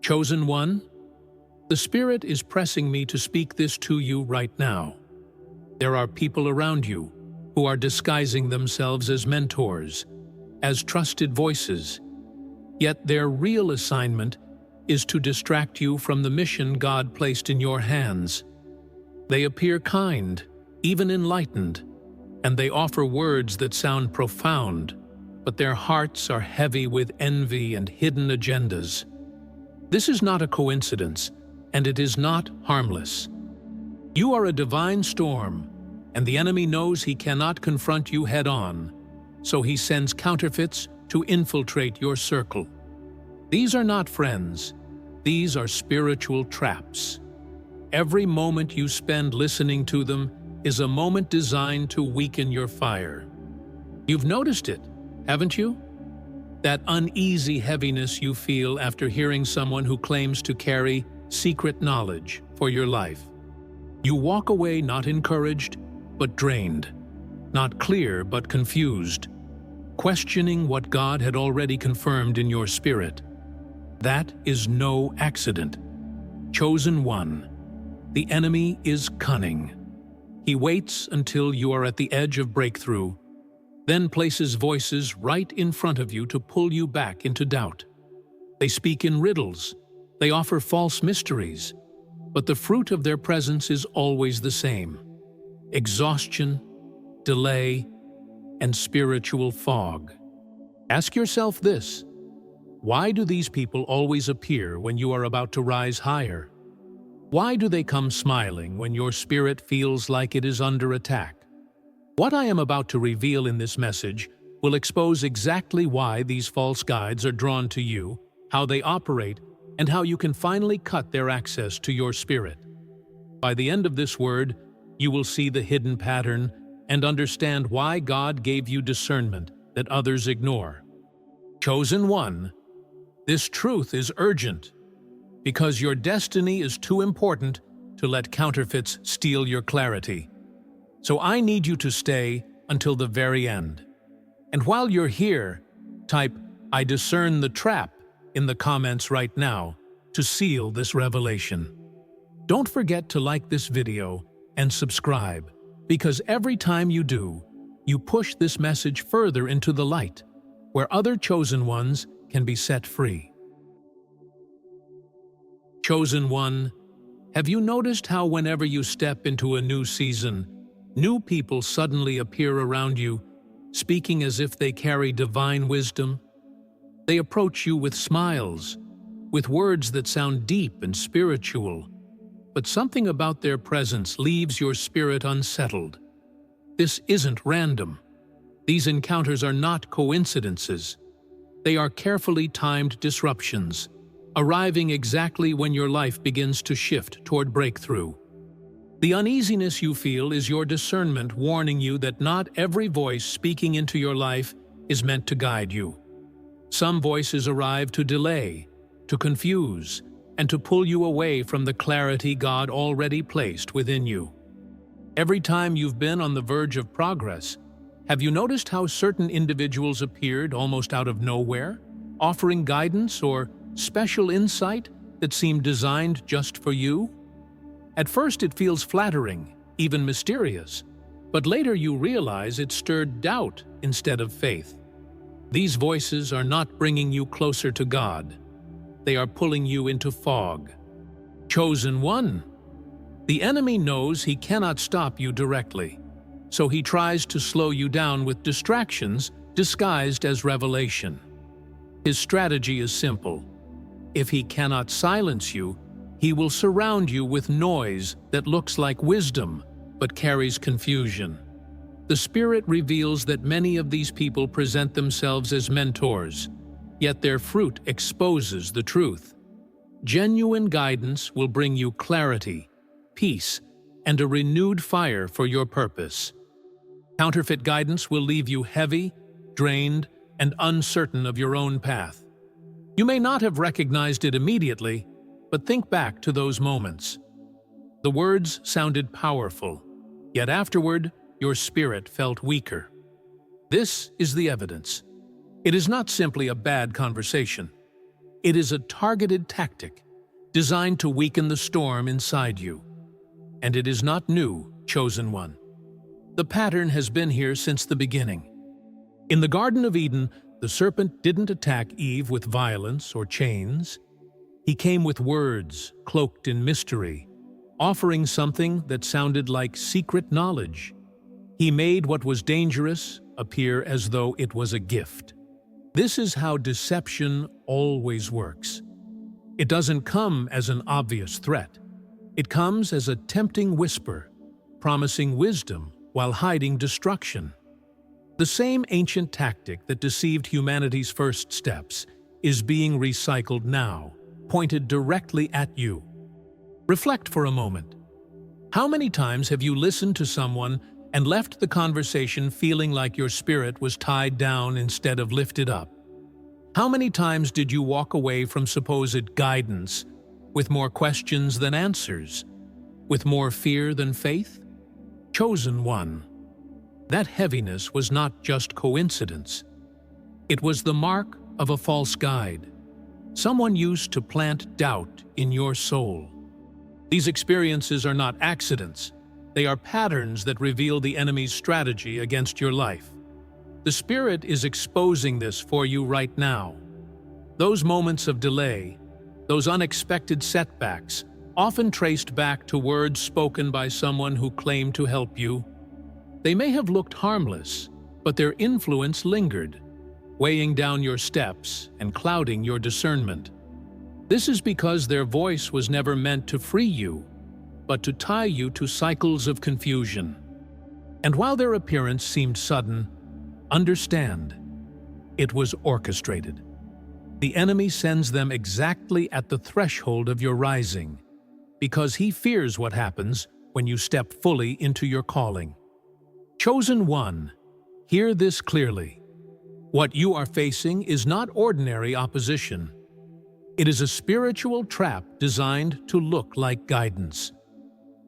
Chosen one, the Spirit is pressing me to speak this to you right now. There are people around you who are disguising themselves as mentors, as trusted voices, yet their real assignment is to distract you from the mission God placed in your hands. They appear kind, even enlightened, and they offer words that sound profound, but their hearts are heavy with envy and hidden agendas. This is not a coincidence, and it is not harmless. You are a divine storm, and the enemy knows he cannot confront you head-on, so he sends counterfeits to infiltrate your circle. These are not friends. These are spiritual traps. Every moment you spend listening to them is a moment designed to weaken your fire. You've noticed it, haven't you? That uneasy heaviness you feel after hearing someone who claims to carry secret knowledge for your life. You walk away not encouraged, but drained, not clear but confused, questioning what God had already confirmed in your spirit. That is no accident. Chosen one, the enemy is cunning. He waits until you are at the edge of breakthrough, then places voices right in front of you to pull you back into doubt. They speak in riddles, they offer false mysteries, but the fruit of their presence is always the same: exhaustion, delay, and spiritual fog. Ask yourself this: why do these people always appear when you are about to rise higher? Why do they come smiling when your spirit feels like it is under attack? What I am about to reveal in this message will expose exactly why these false guides are drawn to you, how they operate, and how you can finally cut their access to your spirit. By the end of this word, you will see the hidden pattern and understand why God gave you discernment that others ignore. Chosen one, this truth is urgent, because your destiny is too important to let counterfeits steal your clarity. So I need you to stay until the very end. And while you're here, type "I discern the trap" in the comments right now to seal this revelation. Don't forget to like this video and subscribe, because every time you do, you push this message further into the light, where other chosen ones can be set free. Chosen one, have you noticed how whenever you step into a new season, new people suddenly appear around you, speaking as if they carry divine wisdom? They approach you with smiles, with words that sound deep and spiritual, but something about their presence leaves your spirit unsettled. This isn't random. These encounters are not coincidences. They are carefully timed disruptions, arriving exactly when your life begins to shift toward breakthrough. The uneasiness you feel is your discernment warning you that not every voice speaking into your life is meant to guide you. Some voices arrive to delay, to confuse, and to pull you away from the clarity God already placed within you. Every time you've been on the verge of progress, have you noticed how certain individuals appeared almost out of nowhere, offering guidance or special insight that seemed designed just for you? At first it feels flattering, even mysterious, but later you realize it stirred doubt instead of faith. These voices are not bringing you closer to God. They are pulling you into fog. Chosen one, the enemy knows he cannot stop you directly, so he tries to slow you down with distractions disguised as revelation. His strategy is simple. If he cannot silence you, he will surround you with noise that looks like wisdom but carries confusion. The Spirit reveals that many of these people present themselves as mentors, yet their fruit exposes the truth. Genuine guidance will bring you clarity, peace, and a renewed fire for your purpose. Counterfeit guidance will leave you heavy, drained, and uncertain of your own path. You may not have recognized it immediately, but think back to those moments. The words sounded powerful, yet afterward, your spirit felt weaker. This is the evidence. It is not simply a bad conversation. It is a targeted tactic designed to weaken the storm inside you. And it is not new, chosen one. The pattern has been here since the beginning. In the Garden of Eden, the serpent didn't attack Eve with violence or chains. He came with words, cloaked in mystery, offering something that sounded like secret knowledge. He made what was dangerous appear as though it was a gift. This is how deception always works. It doesn't come as an obvious threat. It comes as a tempting whisper, promising wisdom while hiding destruction. The same ancient tactic that deceived humanity's first steps is being recycled now, pointed directly at you. Reflect for a moment. How many times have you listened to someone and left the conversation feeling like your spirit was tied down instead of lifted up? How many times did you walk away from supposed guidance with more questions than answers, with more fear than faith? Chosen one. That heaviness was not just coincidence. It was the mark of a false guide, someone used to plant doubt in your soul. These experiences are not accidents. They are patterns that reveal the enemy's strategy against your life. The Spirit is exposing this for you right now. Those moments of delay, those unexpected setbacks, often traced back to words spoken by someone who claimed to help you. They may have looked harmless, but their influence lingered, weighing down your steps and clouding your discernment. This is because their voice was never meant to free you, but to tie you to cycles of confusion. And while their appearance seemed sudden, understand, it was orchestrated. The enemy sends them exactly at the threshold of your rising, because he fears what happens when you step fully into your calling. Chosen one, hear this clearly. What you are facing is not ordinary opposition. It is a spiritual trap designed to look like guidance.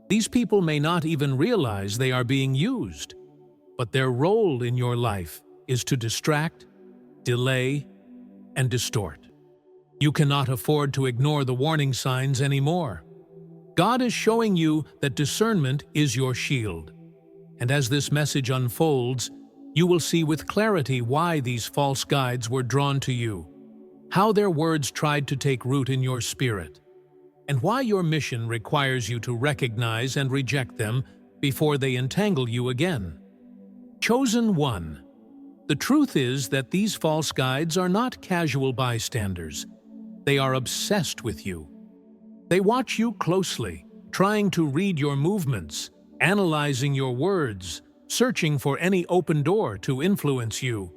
These people may not even realize they are being used, but their role in your life is to distract, delay, and distort. You cannot afford to ignore the warning signs anymore. God is showing you that discernment is your shield. And as this message unfolds, you will see with clarity why these false guides were drawn to you, how their words tried to take root in your spirit, and why your mission requires you to recognize and reject them before they entangle you again. Chosen one. The truth is that these false guides are not casual bystanders. They are obsessed with you. They watch you closely, trying to read your movements, analyzing your words, searching for any open door to influence you.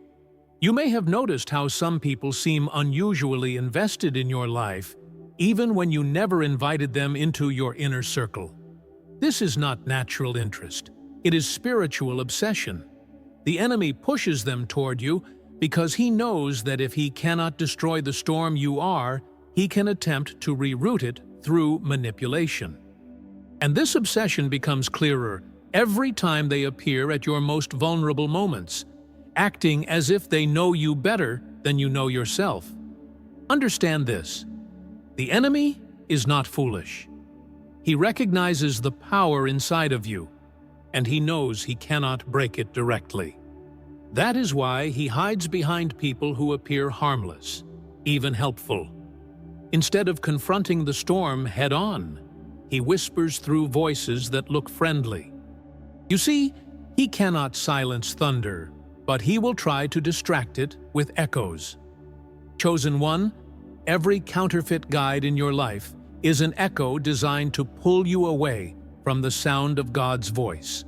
You may have noticed how some people seem unusually invested in your life, even when you never invited them into your inner circle. This is not natural interest. It is spiritual obsession. The enemy pushes them toward you because he knows that if he cannot destroy the storm you are, he can attempt to reroute it through manipulation. And this obsession becomes clearer every time they appear at your most vulnerable moments, acting as if they know you better than you know yourself. Understand this. The enemy is not foolish. He recognizes the power inside of you, and he knows he cannot break it directly. That is why he hides behind people who appear harmless, even helpful. Instead of confronting the storm head-on, he whispers through voices that look friendly. You see, he cannot silence thunder, but he will try to distract it with echoes. Chosen one, every counterfeit guide in your life is an echo designed to pull you away from the sound of God's voice.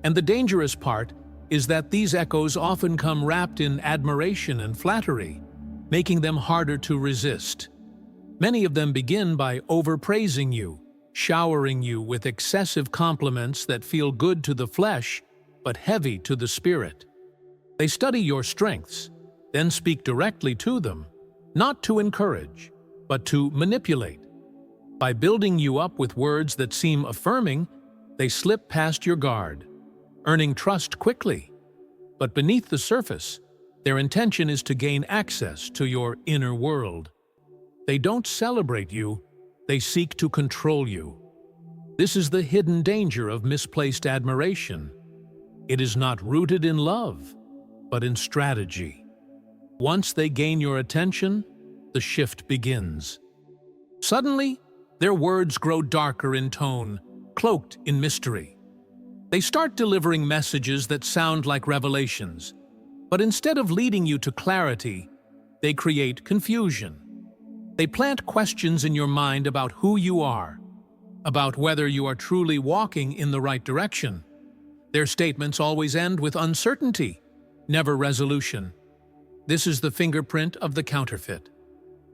And the dangerous part is that these echoes often come wrapped in admiration and flattery, making them harder to resist. Many of them begin by overpraising you, showering you with excessive compliments that feel good to the flesh, but heavy to the spirit. They study your strengths, then speak directly to them, not to encourage, but to manipulate. By building you up with words that seem affirming, they slip past your guard, earning trust quickly. But beneath the surface, their intention is to gain access to your inner world. They don't celebrate you, they seek to control you. This is the hidden danger of misplaced admiration. It is not rooted in love, but in strategy. Once they gain your attention, the shift begins. Suddenly, their words grow darker in tone, cloaked in mystery. They start delivering messages that sound like revelations, but instead of leading you to clarity, they create confusion. They plant questions in your mind about who you are, about whether you are truly walking in the right direction. Their statements always end with uncertainty, never resolution. This is the fingerprint of the counterfeit.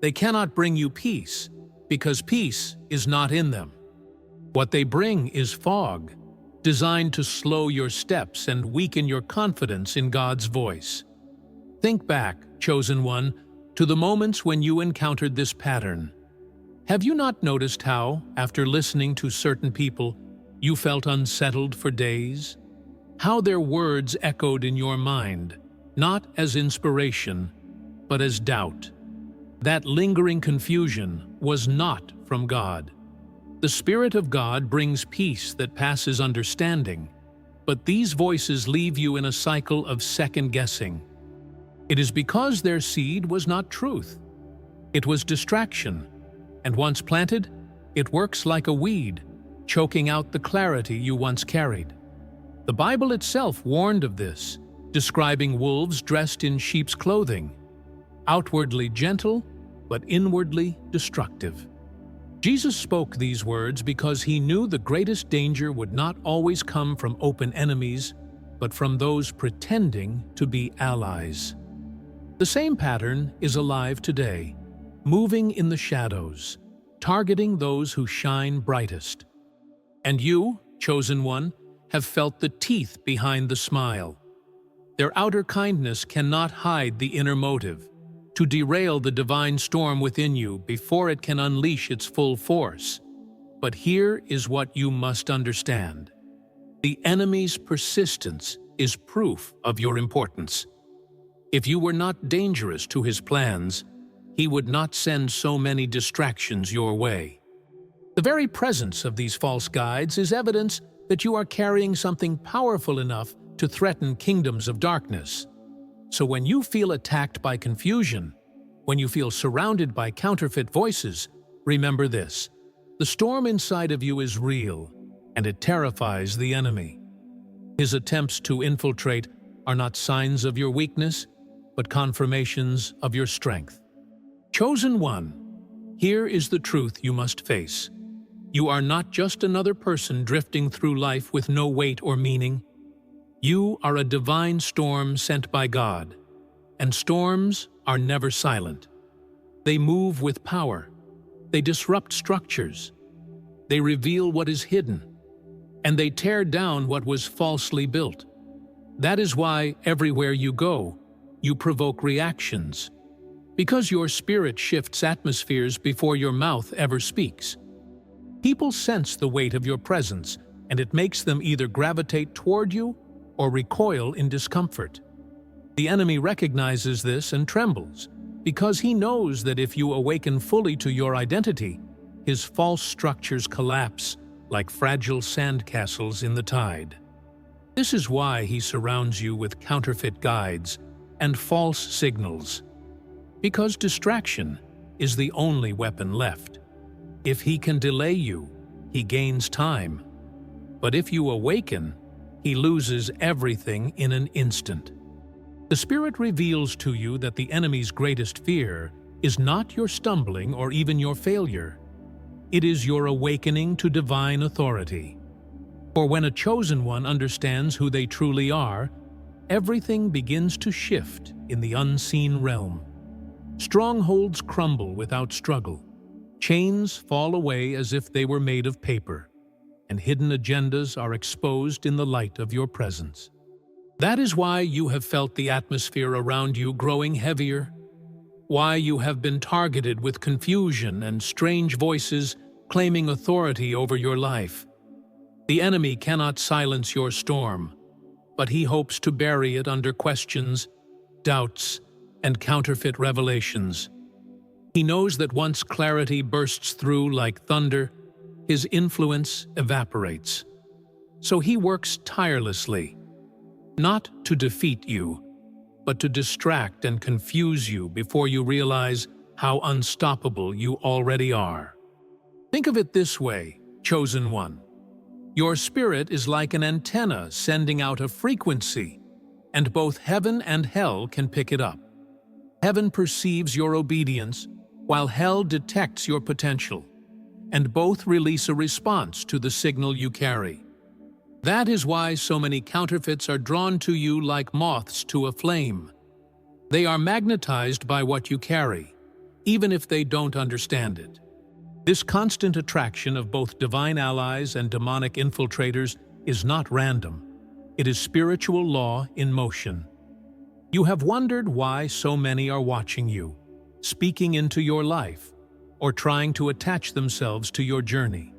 They cannot bring you peace, because peace is not in them. What they bring is fog, designed to slow your steps and weaken your confidence in God's voice. Think back, chosen one, to the moments when you encountered this pattern. Have you not noticed how, after listening to certain people, you felt unsettled for days? How their words echoed in your mind, not as inspiration, but as doubt. That lingering confusion was not from God. The Spirit of God brings peace that passes understanding, but these voices leave you in a cycle of second-guessing. It is because their seed was not truth. It was distraction, and once planted, it works like a weed, choking out the clarity you once carried. The Bible itself warned of this, describing wolves dressed in sheep's clothing, outwardly gentle, but inwardly destructive. Jesus spoke these words because he knew the greatest danger would not always come from open enemies, but from those pretending to be allies. The same pattern is alive today, moving in the shadows, targeting those who shine brightest. And you, chosen one, have felt the teeth behind the smile. Their outer kindness cannot hide the inner motive, to derail the divine storm within you before it can unleash its full force. But here is what you must understand. The enemy's persistence is proof of your importance. If you were not dangerous to his plans, he would not send so many distractions your way. The very presence of these false guides is evidence that you are carrying something powerful enough to threaten kingdoms of darkness. So when you feel attacked by confusion, when you feel surrounded by counterfeit voices, remember this: the storm inside of you is real, and it terrifies the enemy. His attempts to infiltrate are not signs of your weakness, but confirmations of your strength. Chosen one, here is the truth you must face. You are not just another person drifting through life with no weight or meaning. You are a divine storm sent by God, and storms are never silent. They move with power. They disrupt structures. They reveal what is hidden, and they tear down what was falsely built. That is why everywhere you go, you provoke reactions, because your spirit shifts atmospheres before your mouth ever speaks. People sense the weight of your presence, and it makes them either gravitate toward you or recoil in discomfort. The enemy recognizes this and trembles, because he knows that if you awaken fully to your identity, his false structures collapse like fragile sandcastles in the tide. This is why he surrounds you with counterfeit guides and false signals, because distraction is the only weapon left. If he can delay you, he gains time. But if you awaken, he loses everything in an instant. The Spirit reveals to you that the enemy's greatest fear is not your stumbling or even your failure. It is your awakening to divine authority. For when a chosen one understands who they truly are, everything begins to shift in the unseen realm. Strongholds crumble without struggle. Chains fall away as if they were made of paper, and hidden agendas are exposed in the light of your presence. That is why you have felt the atmosphere around you growing heavier, why you have been targeted with confusion and strange voices claiming authority over your life. The enemy cannot silence your storm, but he hopes to bury it under questions, doubts, and counterfeit revelations. He knows that once clarity bursts through like thunder, his influence evaporates. So he works tirelessly, not to defeat you, but to distract and confuse you before you realize how unstoppable you already are. Think of it this way, chosen one. Your spirit is like an antenna sending out a frequency, and both heaven and hell can pick it up. Heaven perceives your obedience, while hell detects your potential, and both release a response to the signal you carry. That is why so many counterfeits are drawn to you like moths to a flame. They are magnetized by what you carry, even if they don't understand it. This constant attraction of both divine allies and demonic infiltrators is not random. It is spiritual law in motion. You have wondered why so many are watching you, speaking into your life, or trying to attach themselves to your journey.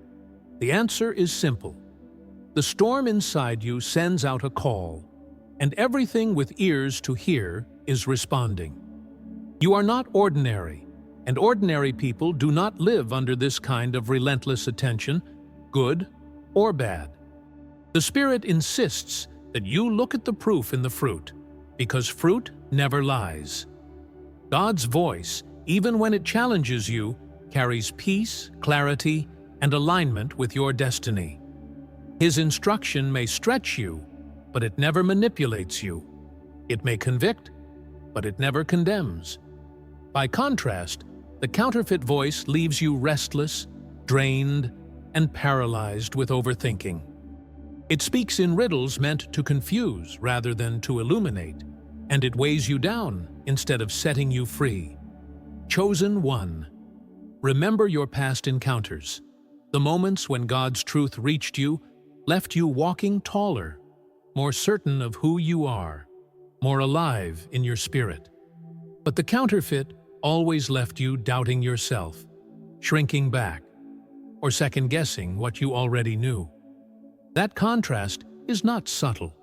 The answer is simple. The storm inside you sends out a call, and everything with ears to hear is responding. You are not ordinary, and ordinary people do not live under this kind of relentless attention, good or bad. The Spirit insists that you look at the proof in the fruit, because fruit never lies. God's voice, even when it challenges you, carries peace, clarity, and alignment with your destiny. His instruction may stretch you, but it never manipulates you. It may convict, but it never condemns. By contrast, the counterfeit voice leaves you restless, drained, and paralyzed with overthinking. It speaks in riddles meant to confuse rather than to illuminate, and it weighs you down instead of setting you free. Chosen one. Remember your past encounters. The moments when God's truth reached you, left you walking taller, more certain of who you are, more alive in your spirit. But the counterfeit always left you doubting yourself, shrinking back, or second-guessing what you already knew. That contrast is not subtle.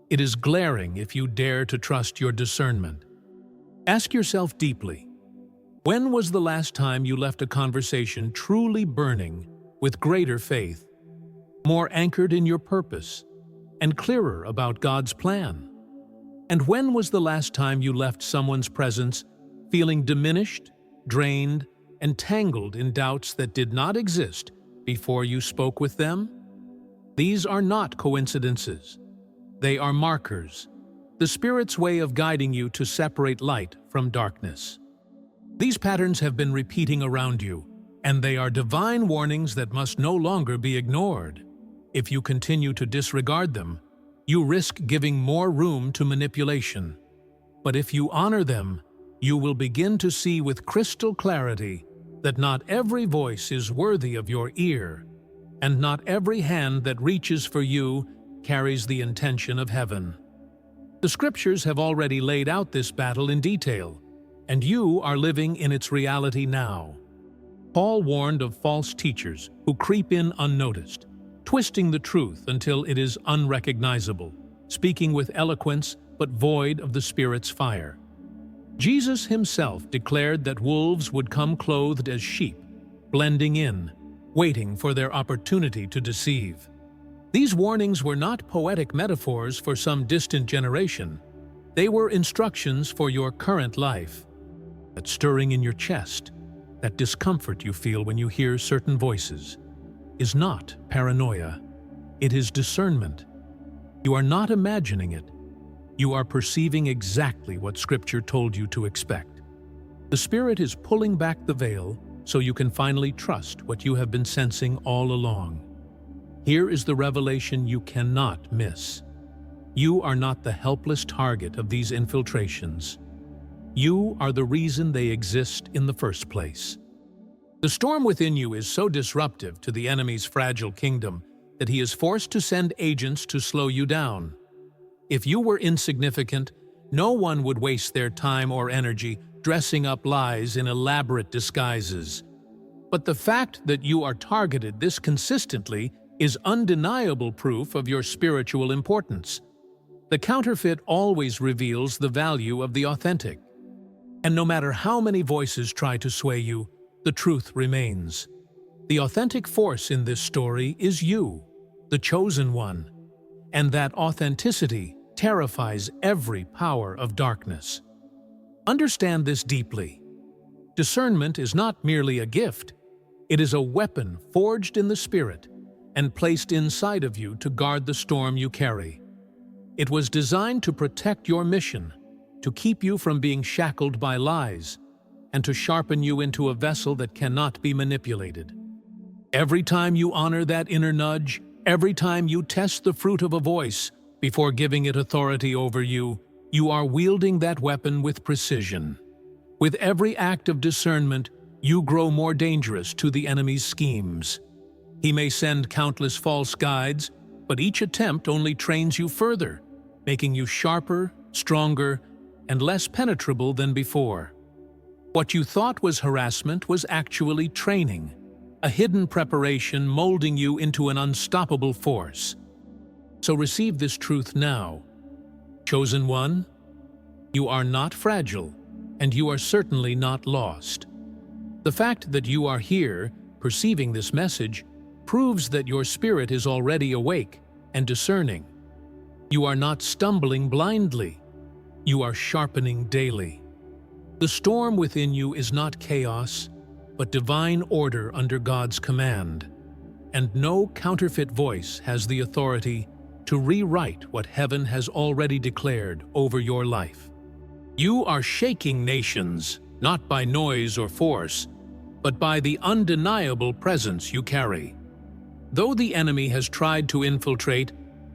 It is glaring if you dare to trust your discernment. Ask yourself deeply, when was the last time you left a conversation truly burning with greater faith, more anchored in your purpose, and clearer about God's plan? And when was the last time you left someone's presence feeling diminished, drained, and tangled in doubts that did not exist before you spoke with them? These are not coincidences. They are markers, the Spirit's way of guiding you to separate light from darkness. These patterns have been repeating around you, and they are divine warnings that must no longer be ignored. If you continue to disregard them, you risk giving more room to manipulation. But if you honor them, you will begin to see with crystal clarity that not every voice is worthy of your ear, and not every hand that reaches for you carries the intention of heaven. The Scriptures have already laid out this battle in detail, and you are living in its reality now. Paul warned of false teachers who creep in unnoticed, twisting the truth until it is unrecognizable, speaking with eloquence but void of the Spirit's fire. Jesus himself declared that wolves would come clothed as sheep, blending in, waiting for their opportunity to deceive. These warnings were not poetic metaphors for some distant generation. They were instructions for your current life. That stirring in your chest, that discomfort you feel when you hear certain voices, is not paranoia. It is discernment. You are not imagining it. You are perceiving exactly what Scripture told you to expect. The Spirit is pulling back the veil so you can finally trust what you have been sensing all along. Here is the revelation you cannot miss. You are not the helpless target of these infiltrations. You are the reason they exist in the first place. The storm within you is so disruptive to the enemy's fragile kingdom that he is forced to send agents to slow you down. If you were insignificant, no one would waste their time or energy dressing up lies in elaborate disguises. But the fact that you are targeted this consistently is undeniable proof of your spiritual importance. The counterfeit always reveals the value of the authentic. And no matter how many voices try to sway you, the truth remains. The authentic force in this story is you, the chosen one, and that authenticity terrifies every power of darkness. Understand this deeply. Discernment is not merely a gift. It is a weapon forged in the Spirit and placed inside of you to guard the storm you carry. It was designed to protect your mission, to keep you from being shackled by lies, and to sharpen you into a vessel that cannot be manipulated. Every time you honor that inner nudge, every time you test the fruit of a voice before giving it authority over you, you are wielding that weapon with precision. With every act of discernment, you grow more dangerous to the enemy's schemes. He may send countless false guides, but each attempt only trains you further, making you sharper, stronger, and less penetrable than before. What you thought was harassment was actually training, a hidden preparation molding you into an unstoppable force. So receive this truth now. Chosen one, you are not fragile, and you are certainly not lost. The fact that you are here, perceiving this message, proves that your spirit is already awake and discerning. You are not stumbling blindly. You are sharpening daily. The storm within you is not chaos, but divine order under God's command. And no counterfeit voice has the authority to rewrite what heaven has already declared over your life. You are shaking nations, not by noise or force, but by the undeniable presence you carry. Though the enemy has tried to infiltrate,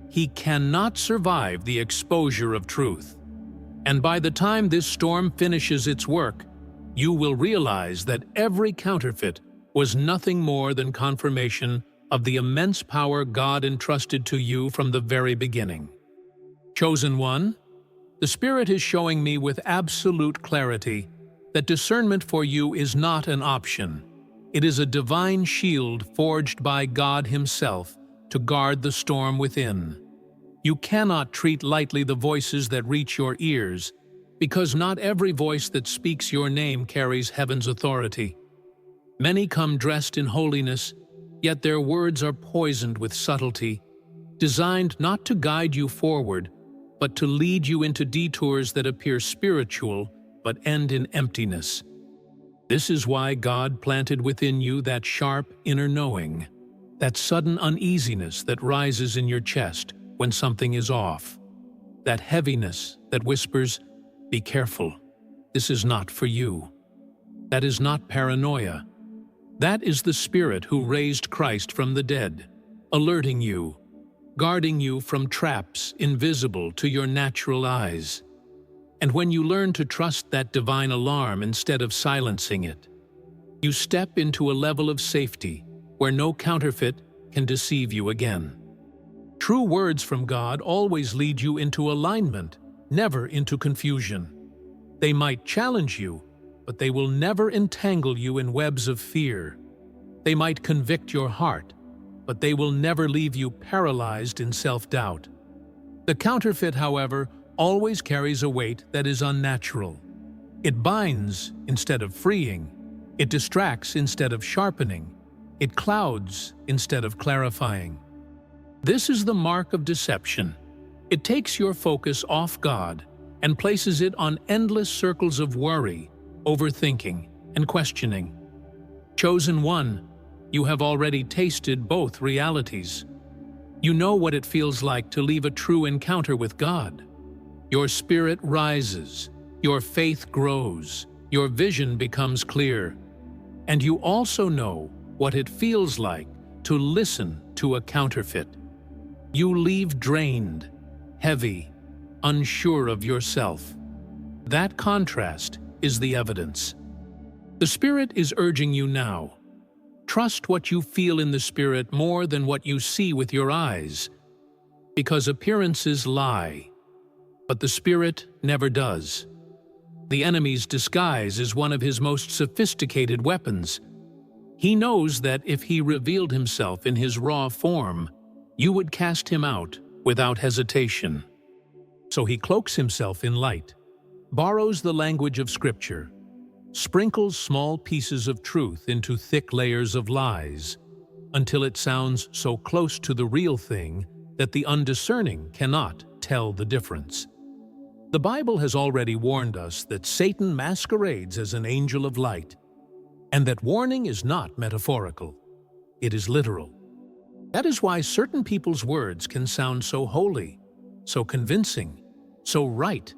he cannot survive the exposure of truth. And by the time this storm finishes its work, you will realize that every counterfeit was nothing more than confirmation of the immense power God entrusted to you from the very beginning. Chosen one, the Spirit is showing me with absolute clarity that discernment for you is not an option. It is a divine shield forged by God Himself to guard the storm within. You cannot treat lightly the voices that reach your ears, because not every voice that speaks your name carries heaven's authority. Many come dressed in holiness, yet their words are poisoned with subtlety, designed not to guide you forward, but to lead you into detours that appear spiritual but end in emptiness. This is why God planted within you that sharp inner knowing, that sudden uneasiness that rises in your chest when something is off, that heaviness that whispers, "Be careful, this is not for you." That is not paranoia. That is the Spirit who raised Christ from the dead, alerting you, guarding you from traps invisible to your natural eyes. And when you learn to trust that divine alarm instead of silencing it, you step into a level of safety where no counterfeit can deceive you again. True words from God always lead you into alignment, never into confusion. They might challenge you, but they will never entangle you in webs of fear. They might convict your heart, but they will never leave you paralyzed in self-doubt. The counterfeit, however, always carries a weight that is unnatural. It binds instead of freeing. It distracts instead of sharpening. It clouds instead of clarifying. This is the mark of deception. It takes your focus off God and places it on endless circles of worry, overthinking, and questioning. Chosen one, you have already tasted both realities. You know what it feels like to leave a true encounter with God. Your spirit rises, your faith grows, your vision becomes clear. And you also know what it feels like to listen to a counterfeit. You leave drained, heavy, unsure of yourself. That contrast is the evidence. The Spirit is urging you now. Trust what you feel in the Spirit more than what you see with your eyes, because appearances lie, but the Spirit never does. The enemy's disguise is one of his most sophisticated weapons. He knows that if he revealed himself in his raw form, you would cast him out without hesitation. So he cloaks himself in light, borrows the language of Scripture, sprinkles small pieces of truth into thick layers of lies, until it sounds so close to the real thing that the undiscerning cannot tell the difference. The Bible has already warned us that Satan masquerades as an angel of light, and that warning is not metaphorical. It is literal. That is why certain people's words can sound so holy, so convincing, so right,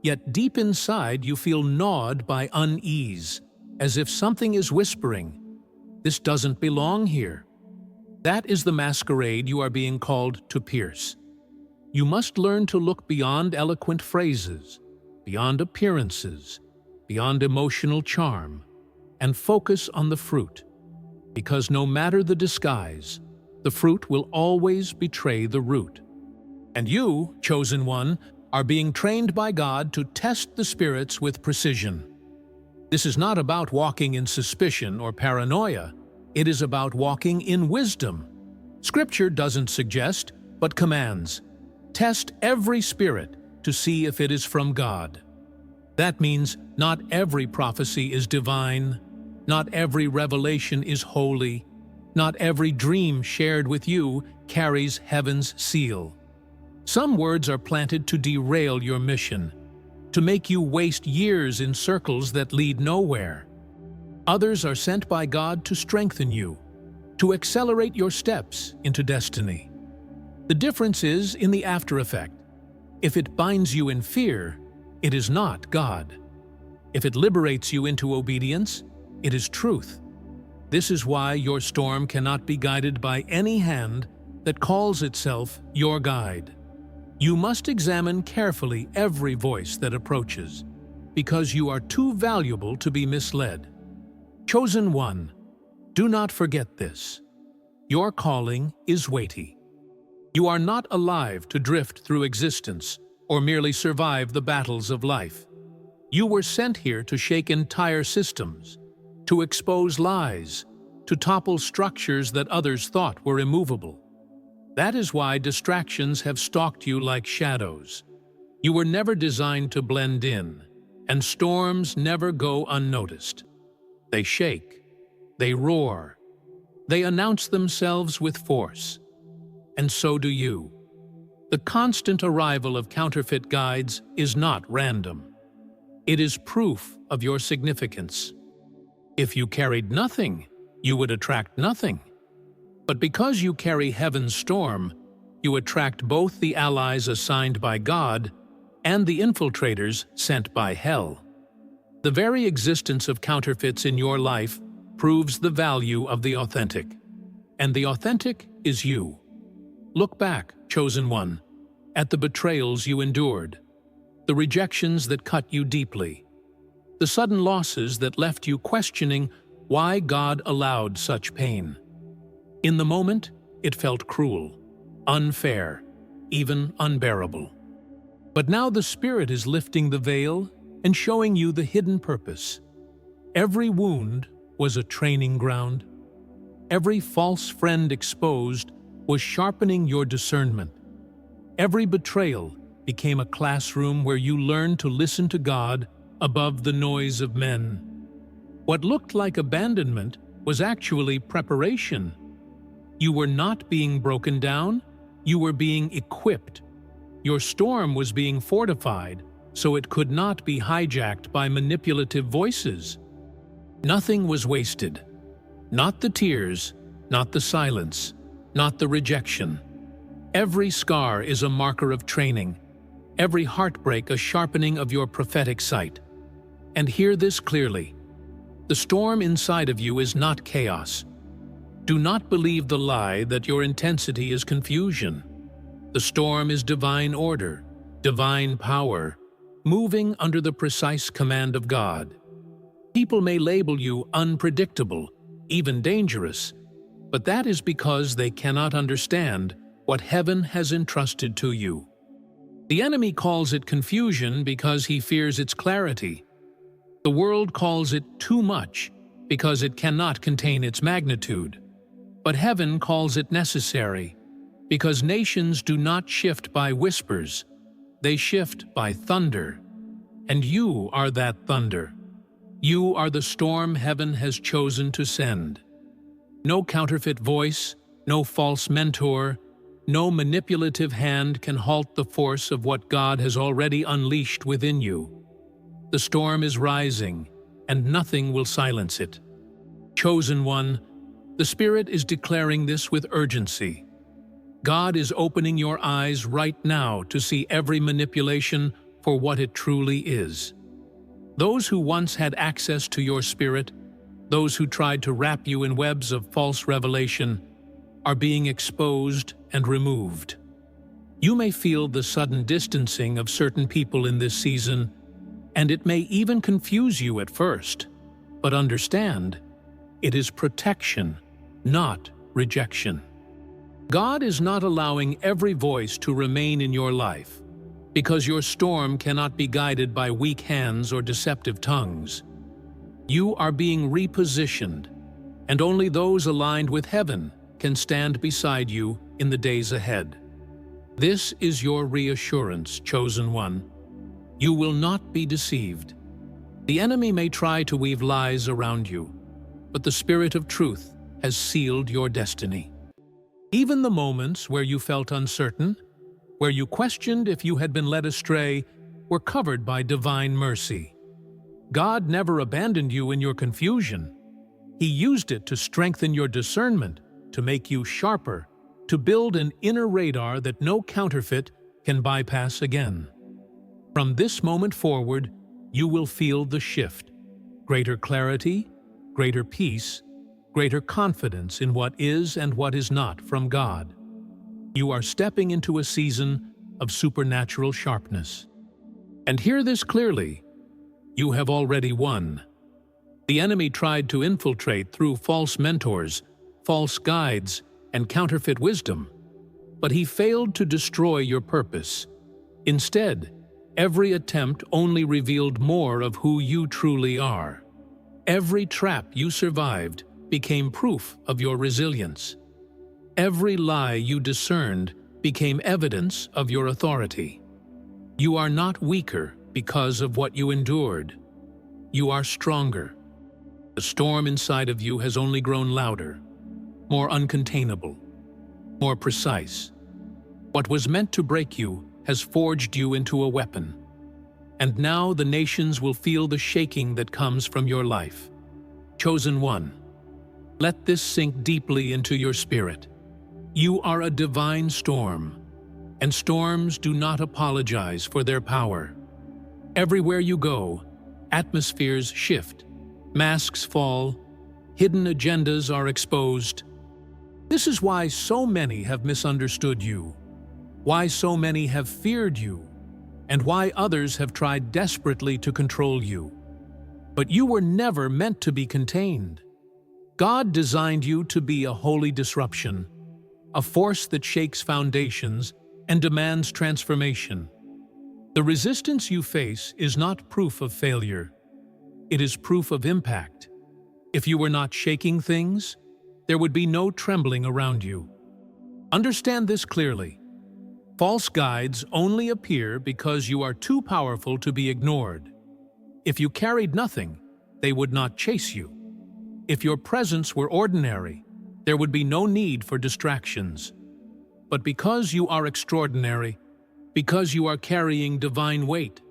yet deep inside you feel gnawed by unease, as if something is whispering, "This doesn't belong here." That is the masquerade you are being called to pierce. You must learn to look beyond eloquent phrases, beyond appearances, beyond emotional charm, and focus on the fruit, because no matter the disguise, the fruit will always betray the root. And you, chosen one, are being trained by God to test the spirits with precision. This is not about walking in suspicion or paranoia. It is about walking in wisdom. Scripture doesn't suggest, but commands. Test every spirit to see if it is from God. That means not every prophecy is divine, not every revelation is holy, not every dream shared with you carries heaven's seal. Some words are planted to derail your mission, to make you waste years in circles that lead nowhere. Others are sent by God to strengthen you, to accelerate your steps into destiny. The difference is in the after effect. If it binds you in fear, it is not God. If it liberates you into obedience, it is truth. This is why your storm cannot be guided by any hand that calls itself your guide. You must examine carefully every voice that approaches, because you are too valuable to be misled. Chosen one, do not forget this. Your calling is weighty. You are not alive to drift through existence or merely survive the battles of life. You were sent here to shake entire systems, to expose lies, to topple structures that others thought were immovable. That is why distractions have stalked you like shadows. You were never designed to blend in, and storms never go unnoticed. They shake, they roar, they announce themselves with force. And so do you. The constant arrival of counterfeit guides is not random. It is proof of your significance. If you carried nothing, you would attract nothing. But because you carry heaven's storm, you attract both the allies assigned by God and the infiltrators sent by hell. The very existence of counterfeits in your life proves the value of the authentic. And the authentic is you. Look back, chosen one, at the betrayals you endured, the rejections that cut you deeply, the sudden losses that left you questioning why God allowed such pain. In the moment, it felt cruel, unfair, even unbearable. But now the Spirit is lifting the veil and showing you the hidden purpose. Every wound was a training ground. Every false friend exposed was sharpening your discernment. Every betrayal became a classroom where you learned to listen to God above the noise of men. What looked like abandonment was actually preparation. You were not being broken down, you were being equipped. Your storm was being fortified, so it could not be hijacked by manipulative voices. Nothing was wasted. Not the tears, not the silence, not the rejection. Every scar is a marker of training, every heartbreak a sharpening of your prophetic sight. And hear this clearly. The storm inside of you is not chaos. Do not believe the lie that your intensity is confusion. The storm is divine order, divine power, moving under the precise command of God. People may label you unpredictable, even dangerous, but that is because they cannot understand what heaven has entrusted to you. The enemy calls it confusion because he fears its clarity. The world calls it too much because it cannot contain its magnitude. But heaven calls it necessary because nations do not shift by whispers, they shift by thunder. And you are that thunder. You are the storm heaven has chosen to send. No counterfeit voice, no false mentor, no manipulative hand can halt the force of what God has already unleashed within you. The storm is rising, and nothing will silence it. Chosen one, the Spirit is declaring this with urgency. God is opening your eyes right now to see every manipulation for what it truly is. Those who once had access to your spirit, those who tried to wrap you in webs of false revelation, are being exposed and removed. You may feel the sudden distancing of certain people in this season, and it may even confuse you at first. But understand, it is protection, not rejection. God is not allowing every voice to remain in your life, because your storm cannot be guided by weak hands or deceptive tongues. You are being repositioned, and only those aligned with heaven can stand beside you in the days ahead. This is your reassurance, chosen one. You will not be deceived. The enemy may try to weave lies around you, but the Spirit of truth has sealed your destiny. Even the moments where you felt uncertain, where you questioned if you had been led astray, were covered by divine mercy. God never abandoned you in your confusion. He used it to strengthen your discernment, to make you sharper, to build an inner radar that no counterfeit can bypass again. From this moment forward, you will feel the shift. Greater clarity, greater peace, greater confidence in what is and what is not from God. You are stepping into a season of supernatural sharpness. And hear this clearly, you have already won. The enemy tried to infiltrate through false mentors, false guides, and counterfeit wisdom, but he failed to destroy your purpose. Instead, every attempt only revealed more of who you truly are. Every trap you survived became proof of your resilience. Every lie you discerned became evidence of your authority. You are not weaker because of what you endured. You are stronger. The storm inside of you has only grown louder, more uncontainable, more precise. What was meant to break you has forged you into a weapon. And now the nations will feel the shaking that comes from your life. Chosen one, let this sink deeply into your spirit. You are a divine storm, and storms do not apologize for their power. Everywhere you go, atmospheres shift, masks fall, hidden agendas are exposed. This is why so many have misunderstood you, why so many have feared you, and why others have tried desperately to control you. But you were never meant to be contained. God designed you to be a holy disruption, a force that shakes foundations and demands transformation. The resistance you face is not proof of failure. It is proof of impact. If you were not shaking things, there would be no trembling around you. Understand this clearly. False guides only appear because you are too powerful to be ignored. If you carried nothing, they would not chase you. If your presence were ordinary, there would be no need for distractions. But because you are extraordinary, because you are carrying divine weight,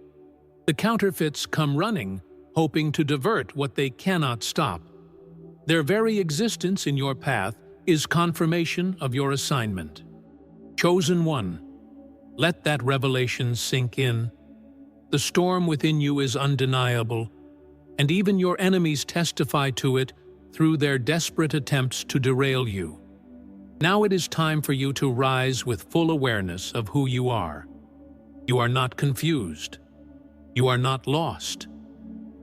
the counterfeits come running, hoping to divert what they cannot stop. Their very existence in your path is confirmation of your assignment. Chosen one, let that revelation sink in. The storm within you is undeniable, and even your enemies testify to it through their desperate attempts to derail you. Now it is time for you to rise with full awareness of who you are. You are not confused. You are not lost.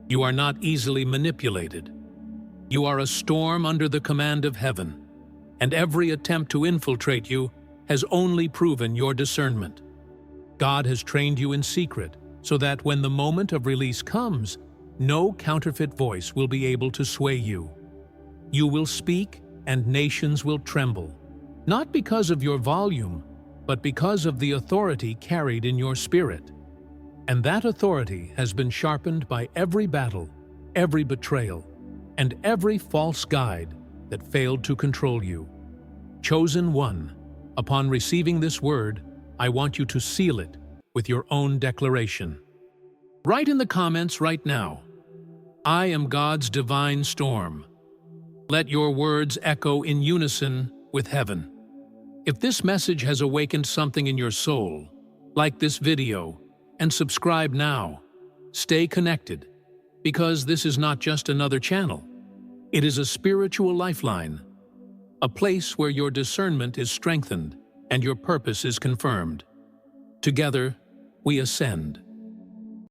You are not easily manipulated. You are a storm under the command of heaven, and every attempt to infiltrate you has only proven your discernment. God has trained you in secret so that when the moment of release comes, no counterfeit voice will be able to sway you. You will speak, and nations will tremble, not because of your volume, but because of the authority carried in your spirit. And that authority has been sharpened by every battle, every betrayal, and every false guide that failed to control you. Chosen one, upon receiving this word, I want you to seal it with your own declaration. Write in the comments right now, I am God's divine storm. Let your words echo in unison with heaven. If this message has awakened something in your soul, like this video and subscribe now. Stay connected, because this is not just another channel. It is a spiritual lifeline, a place where your discernment is strengthened and your purpose is confirmed. Together, we ascend.